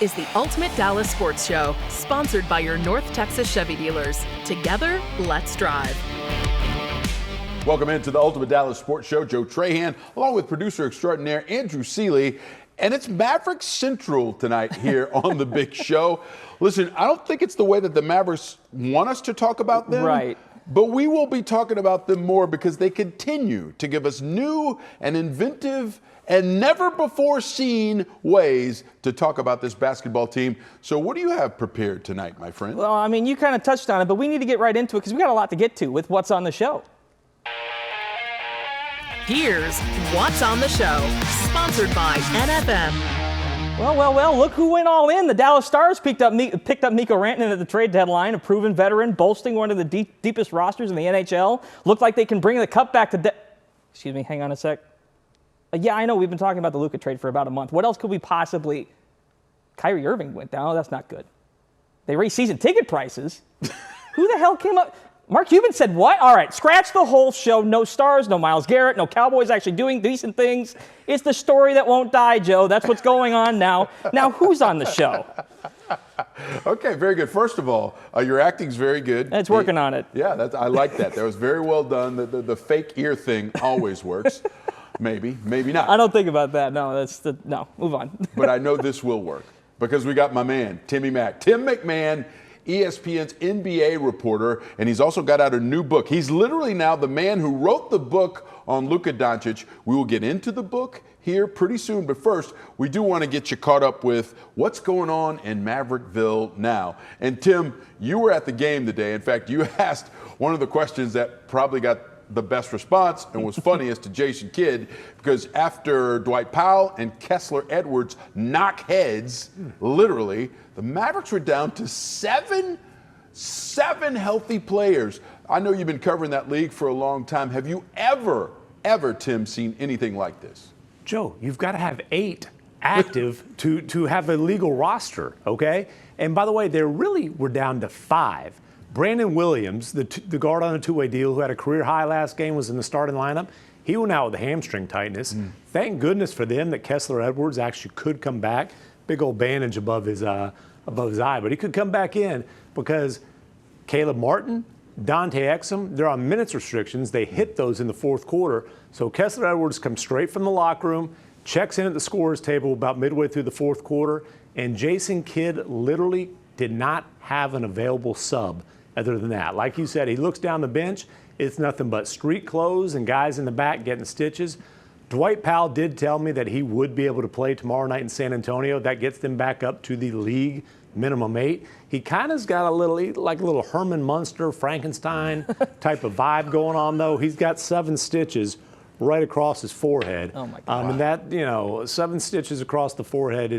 This is the Ultimate Dallas Sports Show, sponsored by your North Texas Chevy dealers. Together, let's drive. Welcome into the Ultimate Dallas Sports Show. Joe Trahan, along with producer extraordinaire Andrew Cely. And it's Mavericks Central tonight here on the big show. Listen, I don't think it's the way that the Mavericks want us to talk about them. Right. But we will be talking about them more because they continue to give us new and inventive and never before seen ways to talk about this basketball team. So what do you have prepared tonight, my friend? Well, I mean, you kind of touched on it, but we need to get right into it because we got a lot to get to with what's on the show. Here's What's on the Show, sponsored by NFM. Well, look who went all in. The Dallas Stars picked up Nico Rantanen at the trade deadline, a proven veteran, bolstering one of the deepest rosters in the NHL. Looked like they can bring the cup back to Excuse me, hang on a sec. Yeah, I know we've been talking about the Luka trade for about a month. What else could we possibly... Kyrie Irving went down. Oh, that's not good. They raised season ticket prices. Who the hell came up... Mark Cuban said what? All right, scratch the whole show. No Stars, no Myles Garrett, no Cowboys actually doing decent things. It's the story that won't die, Joe. That's what's going on now. Now, who's on the show? Okay, very good. First of all, your acting's very good. It's working on it. Yeah, I like that. That was very well done. The fake ear thing always works. Maybe not. I don't think about that. No, move on. But I know this will work because we got my man, Tim MacMahon, ESPN's NBA reporter, and he's also got out a new book. He's literally now the man who wrote the book on Luca Doncic. We will get into the book here pretty soon, but first, we do want to get you caught up with what's going on in Maverickville now. And Tim, you were at the game today. In fact, you asked one of the questions that probably got the best response and was funniest to Jason Kidd, because after Dwight Powell and Kessler Edwards knock heads, literally, the Mavericks were down to seven healthy players. I know you've been covering that league for a long time. Have you ever, Tim, seen anything like this? Joe, you've got to have 8 active to have a legal roster, okay? And by the way, they really were down to 5. Brandon Williams, the guard on a two-way deal who had a career high last game, was in the starting lineup. He went out with a hamstring tightness. Thank goodness for them that Kessler Edwards actually could come back. Big old bandage above his eye, but he could come back in because Caleb Martin, Dante Exum, they're on minutes restrictions. They hit those in the fourth quarter. So Kessler Edwards comes straight from the locker room, checks in at the scorer's table about midway through the fourth quarter, and Jason Kidd literally did not have an available sub other than that. Like you said, he looks down the bench, it's nothing but street clothes and guys in the back getting stitches. Dwight Powell did tell me that he would be able to play tomorrow night in San Antonio. That gets them back up to the league minimum 8. He kind of's got a little Herman Munster, Frankenstein type of vibe going on, though. He's got 7 stitches right across his forehead. Oh, my God. And that, 7 stitches across the forehead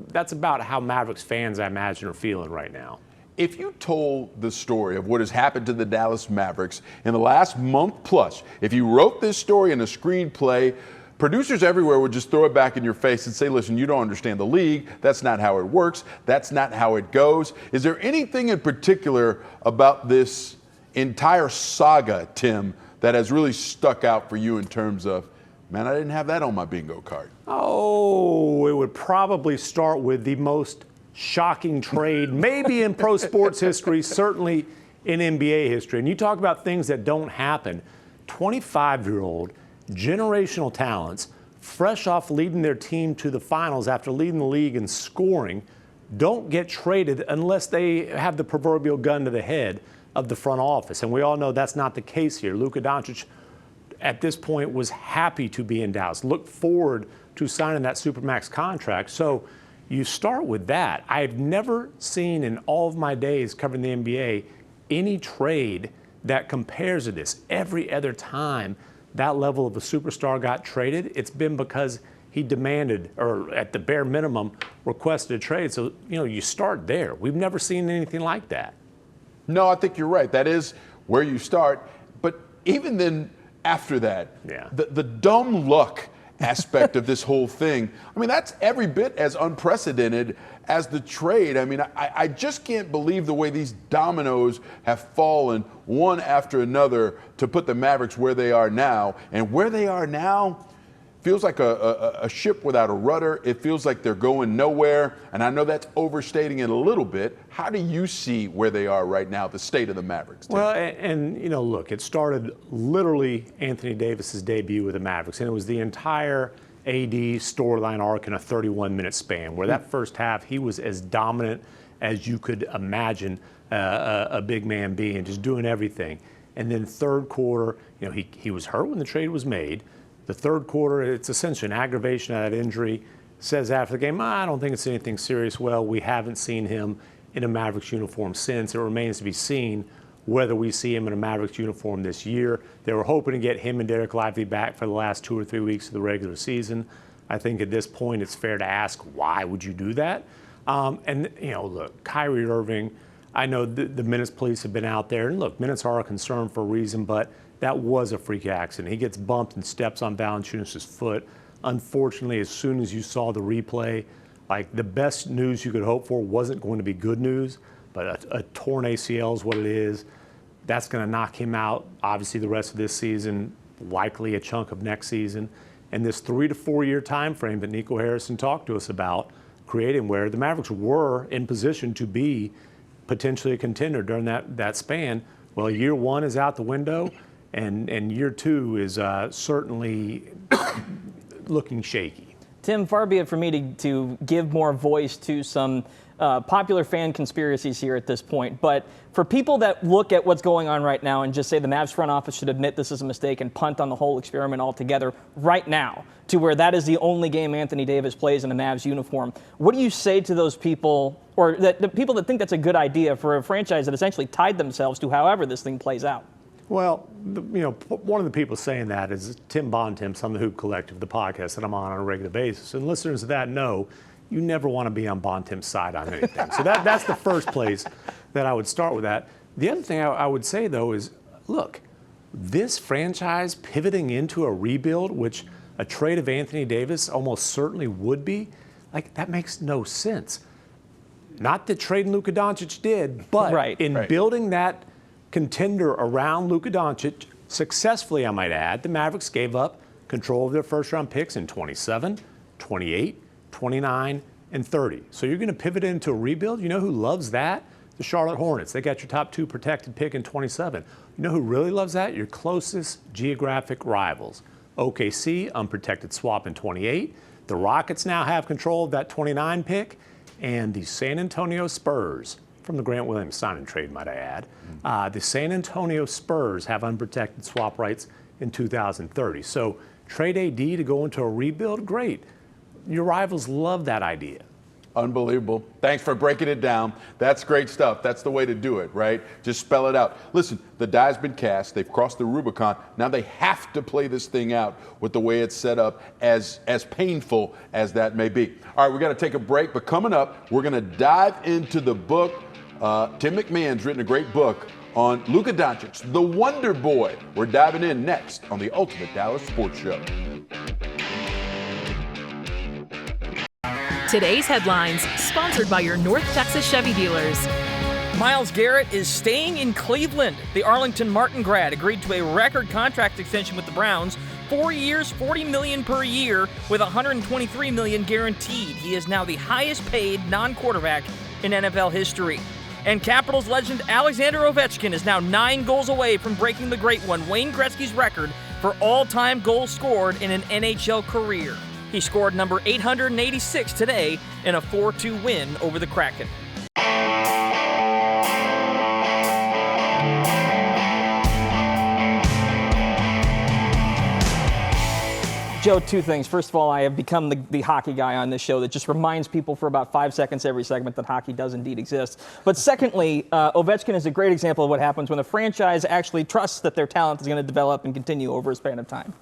that's about how Mavericks fans, I imagine, are feeling right now. If you told the story of what has happened to the Dallas Mavericks in the last month plus, if you wrote this story in a screenplay, producers everywhere would just throw it back in your face and say, listen, you don't understand the league. That's not how it works. That's not how it goes. Is there anything in particular about this entire saga, Tim, that has really stuck out for you in terms of, man, I didn't have that on my bingo card? Oh, it would probably start with the most shocking trade, maybe in pro sports history, certainly in NBA history. And you talk about things that don't happen. 25-year-old generational talents, fresh off leading their team to the finals after leading the league in scoring, don't get traded unless they have the proverbial gun to the head of the front office. And we all know that's not the case here. Luca Doncic, at this point, was happy to be in Dallas, looked forward to signing that Supermax contract. So you start with that. I've never seen in all of my days covering the NBA any trade that compares to this. Every other time that level of a superstar got traded, it's been because he demanded, or at the bare minimum, requested a trade. So, you start there. We've never seen anything like that. No, I think you're right. That is where you start. But even then, after that, the dumb luck aspect of this whole thing, I mean, that's every bit as unprecedented as the trade. I mean, I just can't believe the way these dominoes have fallen one after another to put the Mavericks where they are now. And where they are now, feels like a ship without a rudder. It feels like they're going nowhere. And I know that's overstating it a little bit. How do you see where they are right now, the state of the Mavericks? Tim? Well, and look, it started literally Anthony Davis's debut with the Mavericks, and it was the entire AD storyline arc in a 31-minute span, where that first half he was as dominant as you could imagine a big man being, just doing everything. And then third quarter, he was hurt when the trade was made. The third quarter, it's essentially an aggravation of that injury. Says after the game, I don't think it's anything serious. Well, we haven't seen him in a Mavericks uniform since. It remains to be seen whether we see him in a Mavericks uniform this year. They were hoping to get him and Derek Lively back for the last 2 or 3 weeks of the regular season. I think at this point it's fair to ask, why would you do that? Look, Kyrie Irving, I know the minutes police have been out there. And look, minutes are a concern for a reason, but that was a freak accident. He gets bumped and steps on Valanciunas' foot. Unfortunately, as soon as you saw the replay, like the best news you could hope for wasn't going to be good news, but a torn ACL is what it is. That's going to knock him out, obviously, the rest of this season, likely a chunk of next season. And this 3 to 4 year time frame that Nico Harrison talked to us about, creating where the Mavericks were in position to be potentially a contender during that span. Well, year one is out the window, and year two is certainly looking shaky. Tim, far be it for me to give more voice to some popular fan conspiracies here at this point, but for people that look at what's going on right now and just say the Mavs front office should admit this is a mistake and punt on the whole experiment altogether right now, to where that is the only game Anthony Davis plays in a Mavs uniform, what do you say to those people, or the people that think that's a good idea for a franchise that essentially tied themselves to however this thing plays out? Well, one of the people saying that is Tim Bontemps on the Hoop Collective, the podcast that I'm on a regular basis. And listeners of that know you never want to be on Bontemps' side on anything. So that's the first place that I would start with that. The other thing I would say, though, is, look, this franchise pivoting into a rebuild, which a trade of Anthony Davis almost certainly would be, like, that makes no sense. Not that trading Luca Doncic did, but building that contender around Luca Doncic successfully, I might add, the Mavericks gave up control of their first-round picks in 27, 28, 29, and 30. So you're going to pivot into a rebuild? You know who loves that? The Charlotte Hornets. They got your top 2 protected pick in 27. You know who really loves that? Your closest geographic rivals. OKC, unprotected swap in 28. The Rockets now have control of that 29 pick. And the San Antonio Spurs, from the Grant Williams sign and trade, might I add, the San Antonio Spurs have unprotected swap rights in 2030. So trade AD to go into a rebuild, great. Your rivals love that idea. Unbelievable. Thanks for breaking it down. That's great stuff. That's the way to do it, right? Just spell it out. Listen, the die's been cast. They've crossed the Rubicon. Now they have to play this thing out with the way it's set up, as painful as that may be. All right, we got to take a break, but coming up, we're going to dive into the book. Tim MacMahon's written a great book on Luca Doncic, the Wonder Boy. We're diving in next on the Ultimate Dallas Sports Show. Today's headlines, sponsored by your North Texas Chevy dealers. Myles Garrett is staying in Cleveland. The Arlington Martin grad agreed to a record contract extension with the Browns, 4 years, $40 million per year, with $123 million guaranteed. He is now the highest paid non-quarterback in NFL history. And Capitals legend Alexander Ovechkin is now 9 goals away from breaking the great one, Wayne Gretzky's record for all-time goals scored in an NHL career. He scored number 886 today in a 4-2 win over the Kraken. Joe, 2 things. First of all, I have become the hockey guy on this show that just reminds people for about 5 seconds every segment that hockey does indeed exist. But secondly, Ovechkin is a great example of what happens when a franchise actually trusts that their talent is going to develop and continue over a span of time.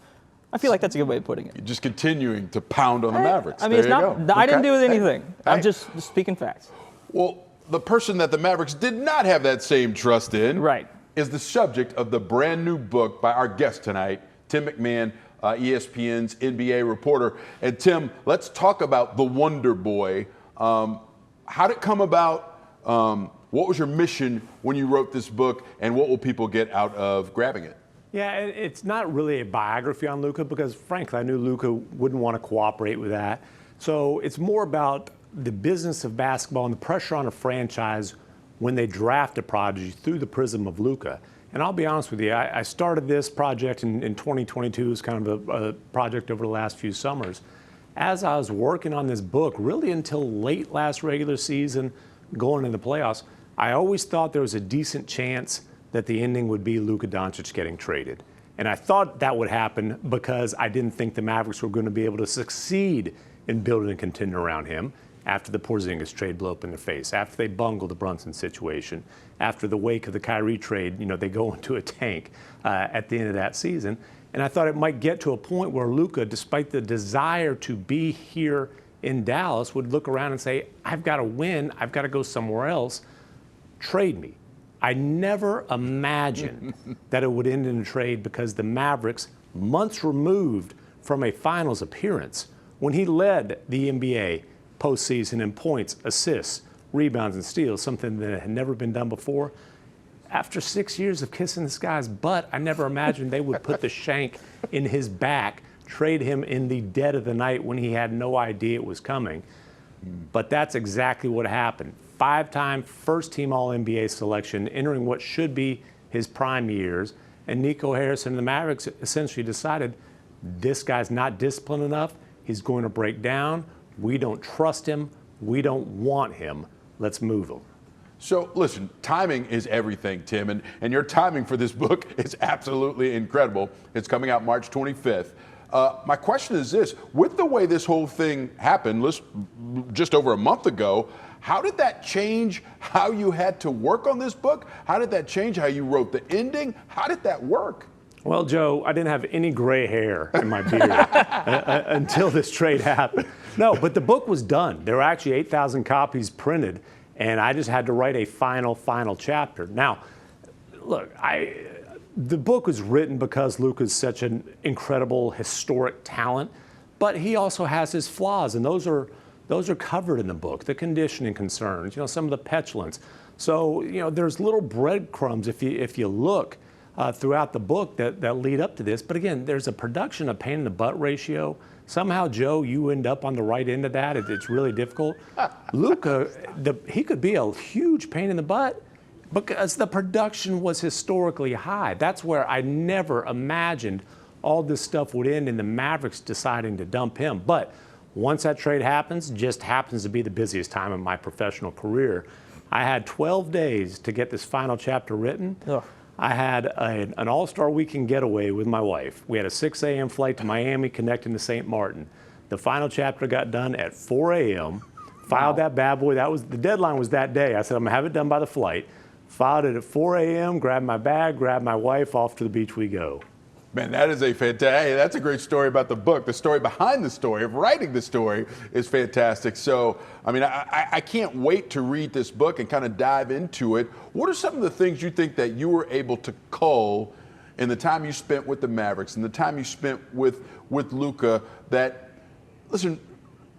I feel like that's a good way of putting it. You're just continuing to pound on the Mavericks. I mean, there you go. I didn't do anything. Hey. I'm just speaking facts. Well, the person that the Mavericks did not have that same trust in is the subject of the brand new book by our guest tonight, Tim MacMahon, ESPN's NBA reporter. And Tim, let's talk about the Wonder Boy. How did it come about? What was your mission when you wrote this book, and what will people get out of grabbing it? Yeah, it's not really a biography on Luka because, frankly, I knew Luka wouldn't want to cooperate with that. So it's more about the business of basketball and the pressure on a franchise when they draft a prodigy through the prism of Luka. And I'll be honest with you, I started this project in 2022 as kind of a project over the last few summers. As I was working on this book, really until late last regular season, going into the playoffs, I always thought there was a decent chance that the ending would be Luca Doncic getting traded. And I thought that would happen because I didn't think the Mavericks were going to be able to succeed in building a contender around him after the Porzingis trade blew up in their face, after they bungled the Brunson situation, after the wake of the Kyrie trade, they go into a tank at the end of that season. And I thought it might get to a point where Luka, despite the desire to be here in Dallas, would look around and say, I've got to win, I've got to go somewhere else, trade me. I never imagined that it would end in a trade because the Mavericks, months removed from a finals appearance, when he led the NBA postseason in points, assists, rebounds, and steals, something that had never been done before. After 6 years of kissing this guy's butt, I never imagined they would put the shank in his back, trade him in the dead of the night when he had no idea it was coming. But that's exactly what happened. 5-time first-team All-NBA selection, entering what should be his prime years. And Nico Harrison and the Mavericks essentially decided this guy's not disciplined enough. He's going to break down. We don't trust him. We don't want him. Let's move him. So, listen, timing is everything, Tim, and your timing for this book is absolutely incredible. It's coming out March 25th. My question is this. With the way this whole thing happened just over a month ago, how did that change how you had to work on this book? How did that change how you wrote the ending? How did that work? Well, Joe, I didn't have any gray hair in my beard until this trade happened. No, but the book was done. There were actually 8,000 copies printed, and I just had to write a final chapter. Now, look, the book was written because Luka's such an incredible historic talent, but he also has his flaws, and those are covered in the book. The conditioning concerns, some of the petulance. So, there's little breadcrumbs if you look throughout the book that lead up to this. But again, there's a production of pain in the butt ratio. Somehow, Joe, you end up on the right end of that. It's really difficult. Luka, he could be a huge pain in the butt because the production was historically high. That's where I never imagined all this stuff would end in the Mavericks deciding to dump him. But once that trade happens, just happens to be the busiest time in my professional career. I had 12 days to get this final chapter written. Ugh. I had an all-star weekend getaway with my wife. We had a 6 a.m. flight to Miami connecting to St. Martin. The final chapter got done at 4 a.m. Filed that bad boy. The deadline was that day. I said, I'm going to have it done by the flight. Filed it at 4 a.m., grabbed my bag, grabbed my wife, off to the beach we go. Man, that is that's a great story about the book. The story behind the story of writing the story is fantastic. So, I can't wait to read this book and kind of dive into it. What are some of the things you think that you were able to cull in the time you spent with the Mavericks and the time you spent with Luka that, listen,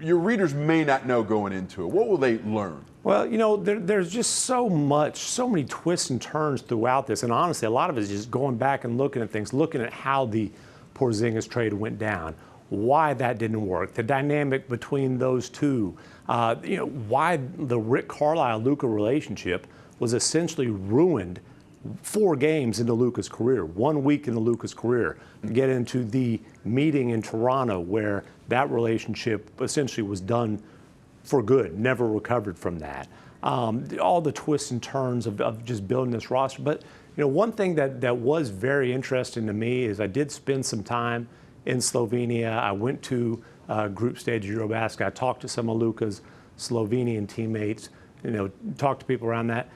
your readers may not know going into it? What will they learn? Well, there's just so many twists and turns throughout this. And honestly, a lot of it is just going back and looking at things, looking at how the Porzingis trade went down, why that didn't work, the dynamic between those two, why the Rick Carlisle-Luka relationship was essentially ruined 4 games into Luka's career, 1 week into Luka's career. Get into the meeting in Toronto where that relationship essentially was done for good, never recovered from that. All the twists and turns of just building this roster. But one thing that was very interesting to me is I did spend some time in Slovenia. I went to group stage Eurobasket. I talked to some of Luka's Slovenian teammates, talked to people around that.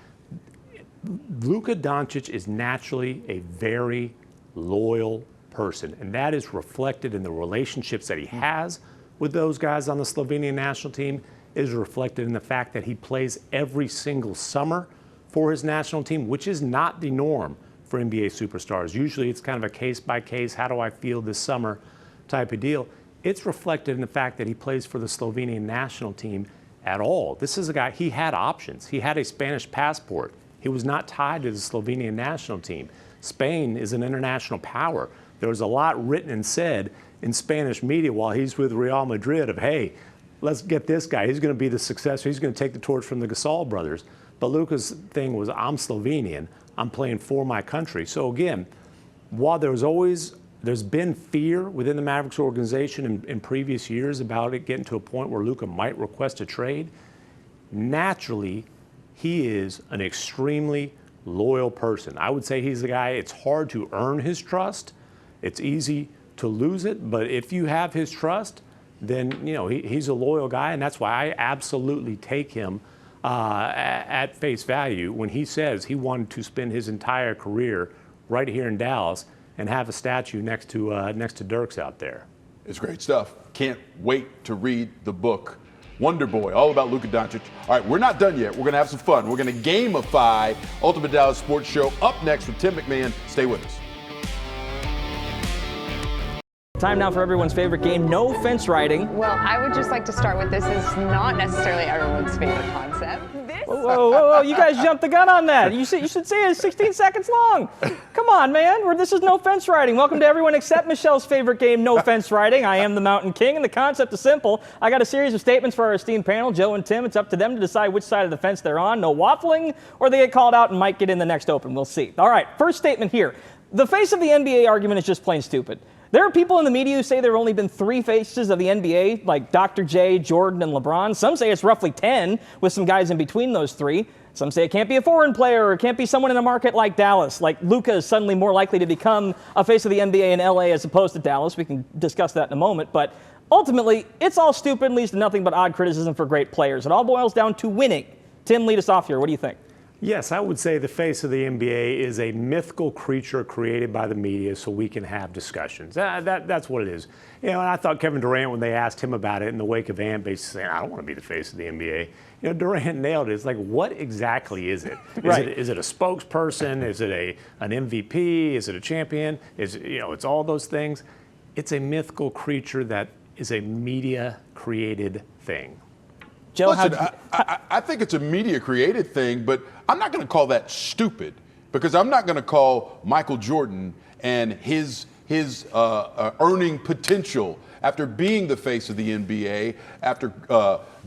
Luka Doncic is naturally a very loyal person, and that is reflected in the relationships that he has with those guys on the Slovenian national team, is reflected in the fact that he plays every single summer for his national team, which is not the norm for NBA superstars. Usually it's kind of a case-by-case, how do I feel this summer type of deal. It's reflected in the fact that he plays for the Slovenian national team at all. This is a guy, he had options. He had a Spanish passport. He was not tied to the Slovenian national team. Spain is an international power. There was a lot written and said in Spanish media while he's with Real Madrid of, hey, let's get this guy. He's going to be the successor. He's going to take the torch from the Gasol brothers. But Luka's thing was, I'm Slovenian. I'm playing for my country. So again, while there's been fear within the Mavericks organization in previous years about it getting to a point where Luka might request a trade, naturally, he is an extremely loyal person. I would say he's the guy, it's hard to earn his trust. It's easy to lose it. But if you have his trust, then he's a loyal guy. And that's why I absolutely take him at face value when he says he wanted to spend his entire career right here in Dallas and have a statue next to Dirk's out there. It's great stuff. Can't wait to read the book, Wonder Boy, all about Luca Doncic. All right, we're not done yet. We're going to have some fun. We're going to gamify Ultimate Dallas Sports Show up next with Tim MacMahon. Stay with us. Time now for everyone's favorite game, no fence riding. Well, I would just like to start with this is not necessarily everyone's favorite concept. Whoa, you guys jumped the gun on that. You should say it's 16 seconds long. Come on, man. This is no fence riding. Welcome to everyone except Michelle's favorite game, no fence riding. I am the Mountain King, and the concept is simple. I got a series of statements for our esteemed panel, Joe and Tim. It's up to them to decide which side of the fence they're on. No waffling, or they get called out and might get in the next Open. We'll see. All right, first statement here. The face of the NBA argument is just plain stupid. There are people in the media who say there have only been 3 faces of the NBA, like Dr. J, Jordan, and LeBron. Some say it's roughly 10, with some guys in between those 3. Some say it can't be a foreign player, or it can't be someone in a market like Dallas. Like Luka is suddenly more likely to become a face of the NBA in LA as opposed to Dallas. We can discuss that in a moment. But ultimately, it's all stupid and leads to nothing but odd criticism for great players. It all boils down to winning. Tim, lead us off here. What do you think? Yes, I would say the face of the NBA is a mythical creature created by the media so we can have discussions. That's what it is. And I thought Kevin Durant, when they asked him about it in the wake of Ant, basically saying, I don't want to be the face of the NBA. Durant nailed it. It's like, what exactly is it? Is it a spokesperson? Is it an MVP? Is it a champion? It's all those things. It's a mythical creature that is a media-created thing. Joe, listen, I think it's a media-created thing, but I'm not going to call that stupid because I'm not going to call Michael Jordan and his earning potential after being the face of the NBA, after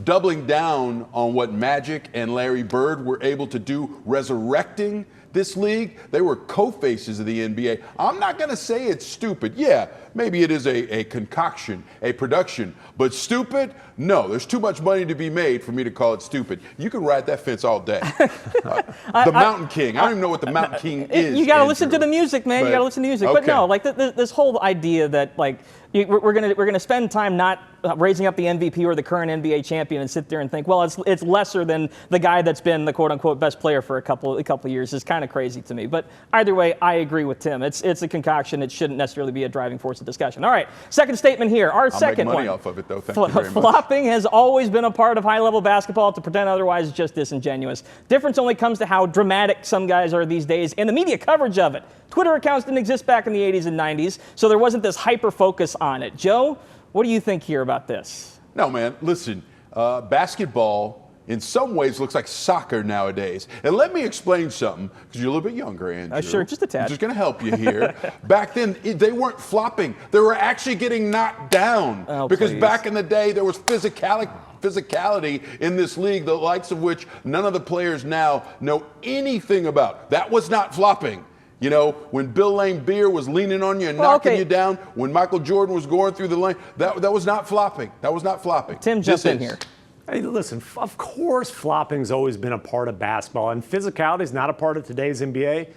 doubling down on what Magic and Larry Bird were able to do, resurrecting this league. They were co-faces of the NBA. I'm not going to say it's stupid. Yeah, maybe it is a concoction, a production, but stupid? No, there's too much money to be made for me to call it stupid. You can ride that fence all day. The Mountain King. I don't even know what the Mountain King is. You got to listen to the music, man. You got to listen to music. Okay. But no, like this whole idea that like we're gonna spend time not raising up the MVP or the current NBA champion and sit there and think, well, it's lesser than the guy that's been the quote unquote best player for a couple of years is kind of crazy to me. But either way, I agree with Tim. It's a concoction. It shouldn't necessarily be a driving force of discussion. All right, second statement here. Our second make money one. off of it though. Thank you very much. Flopping has always been a part of high-level basketball. To pretend otherwise is just disingenuous. Difference only comes to how dramatic some guys are these days and the media coverage of it. Twitter accounts didn't exist back in the 80s and 90s, so there wasn't this hyper-focus on it. Joe, what do you think here about this? No, man, listen, basketball in some ways looks like soccer nowadays. And let me explain something, because you're a little bit younger, Andrew. Sure, just a tad. I'm just going to help you here. Back then, they weren't flopping. They were actually getting knocked down. Because please. Back in the day, there was physicality in this league, the likes of which none of the players now know anything about. That was not flopping. When Bill Laimbeer was leaning on you and knocking you down, when Michael Jordan was going through the lane, that was not flopping. That was not flopping. Tim, jump in here. Hey, listen, of course flopping's always been a part of basketball, and physicality is not a part of today's NBA.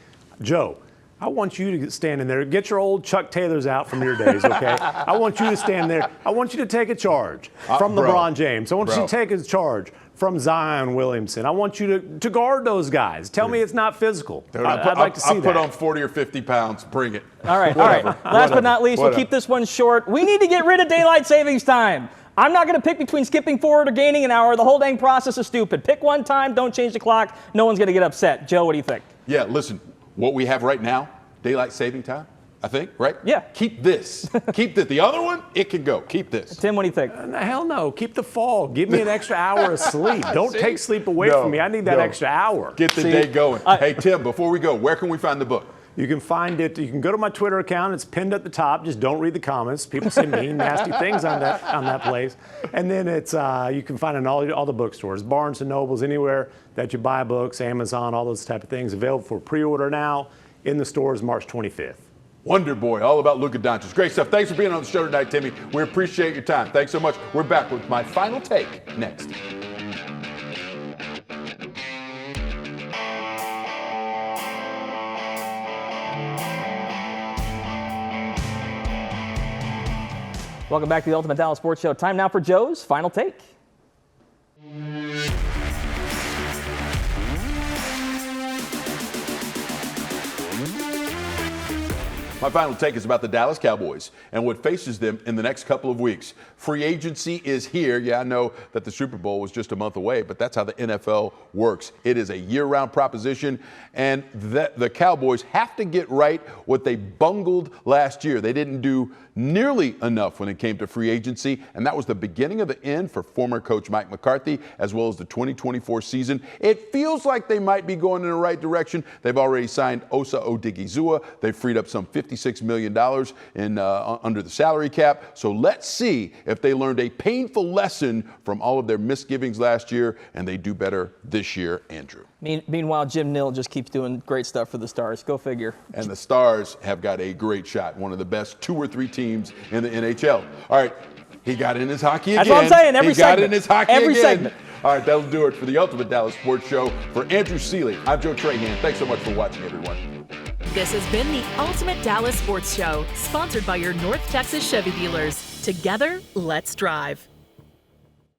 Joe, I want you to stand in there. Get your old Chuck Taylors out from your days, okay? I want you to stand there. I want you to take a charge from LeBron James. I want you to take a charge from Zion Williamson. I want you to guard those guys. Tell me it's not physical. Dude, I'd like to see I'll that. put on 40 or 50 pounds. Bring it. All right. Last but not least, we'll keep this one short. We need to get rid of daylight savings time. I'm not going to pick between skipping forward or gaining an hour. The whole dang process is stupid. Pick one time, don't change the clock. No one's going to get upset. Joe, what do you think? Yeah, listen, what we have right now, daylight saving time, I think, right? Yeah. Keep this. Keep this. The other one, it can go. Keep this. Tim, what do you think? Hell no. Keep the fall. Give me an extra hour of sleep. Don't See? take sleep away from me. I need that extra hour. Get the day going. Hey, Tim, before we go, where can we find the book? You can find it. You can go to my Twitter account. It's pinned at the top. Just don't read the comments. People say mean, nasty things on that place. And then it's you can find it in all the bookstores, Barnes and Nobles, anywhere that you buy books, Amazon, all those type of things. Available for pre-order now. In the stores March 25th. Wonder Boy, all about Luca Doncic. Great stuff. Thanks for being on the show tonight, Timmy. We appreciate your time. Thanks so much. We're back with my final take next. Welcome back to the Ultimate Dallas Sports Show. Time now for Joe's final take. My final take is about the Dallas Cowboys and what faces them in the next couple of weeks. Free agency is here. Yeah, I know that the Super Bowl was just a month away, but that's how the NFL works. It is a year-round proposition, and the Cowboys have to get right what they bungled last year. They didn't do nearly enough when it came to free agency, and that was the beginning of the end for former coach Mike McCarthy, as well as the 2024 season. It feels like they might be going in the right direction. They've already signed Osa Odigizua. They've freed up some $56 million under the salary cap. So let's see if they learned a painful lesson from all of their misgivings last year, and they do better this year, Andrew. Meanwhile, Jim Nill just keeps doing great stuff for the Stars. Go figure. And the Stars have got a great shot, one of the best 2 or 3 teams in the NHL. All right, he got in his hockey again. That's what I'm saying. Every segment. Got in his hockey Every again. segment. All right, that'll do it for the Ultimate Dallas Sports Show. For Andrew Cely, I'm Joe Trahan. Thanks so much for watching, everyone. This has been the Ultimate Dallas Sports Show, sponsored by your North Texas Chevy dealers. Together, let's drive.